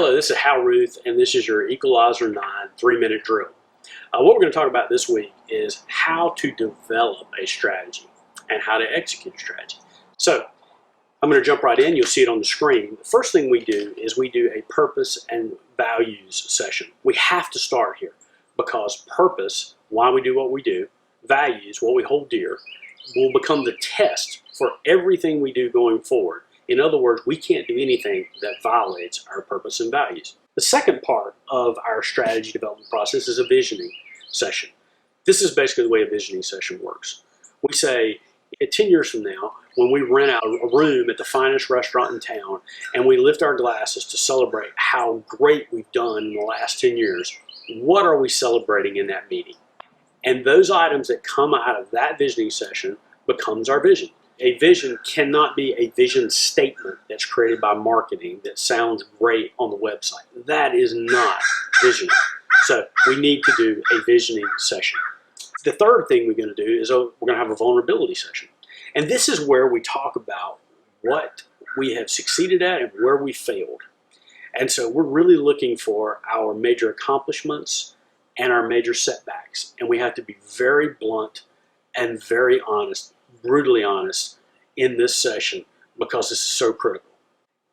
Hello, this is Hal Ruth, and this is your Equalizer 9 3-minute drill. What we're going to talk about this week is how to develop a strategy and how to execute a strategy. So I'm going to jump right in. You'll see it on the screen. The first thing we do is we do a purpose and values session. We have to start here because purpose, why we do what we do, values, what we hold dear, will become the test for everything we do going forward. In other words, we can't do anything that violates our purpose and values. The second part of our strategy development process is a visioning session. This is basically the way a visioning session works. We say, 10 years from now, when we rent out a room at the finest restaurant in town and we lift our glasses to celebrate how great we've done in the last 10 years, what are we celebrating in that meeting? And those items that come out of that visioning session becomes our vision. A vision cannot be a vision statement that's created by marketing that sounds great on the website. That is not vision. So we need to do a visioning session. The third thing we're going to do is we're going to have a vulnerability session. And this is where we talk about what we have succeeded at and where we failed. And so we're really looking for our major accomplishments and our major setbacks. And we have to be very blunt and very honest, brutally honest in this session because this is so critical.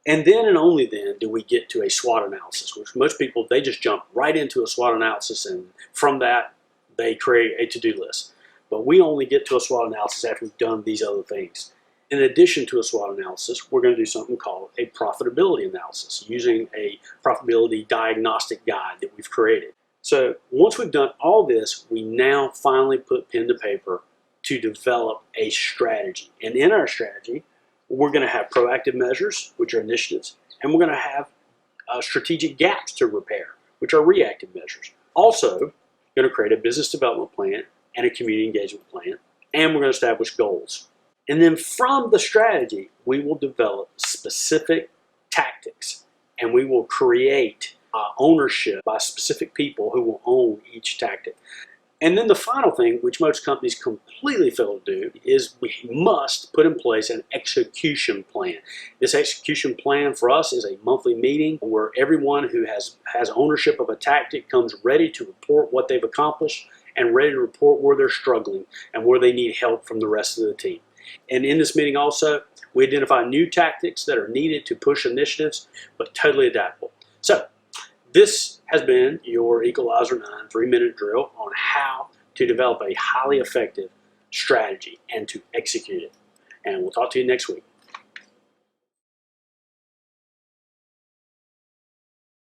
And then and only then do we get to a SWOT analysis, which most people, they just jump right into a SWOT analysis and from that they create a to-do list. But we only get to a SWOT analysis after we've done these other things. In addition to a SWOT analysis, we're going to do something called a profitability analysis using a profitability diagnostic guide that we've created. So once we've done all this, we now finally put pen to paper to develop a strategy. And in our strategy, we're going to have proactive measures, which are initiatives, and we're going to have strategic gaps to repair, which are reactive measures. Also, going to create a business development plan and a community engagement plan, and we're going to establish goals. And then from the strategy, we will develop specific tactics, and we will create ownership by specific people who will own each tactic. And then the final thing, which most companies completely fail to do, is we must put in place an execution plan. This execution plan for us is a monthly meeting where everyone who has ownership of a tactic comes ready to report what they've accomplished and ready to report where they're struggling and where they need help from the rest of the team. And in this meeting also, we identify new tactics that are needed to push initiatives, but totally adaptable. So this has been your Equalizer 9 3-minute drill on how to develop a highly effective strategy and to execute it. And we'll talk to you next week.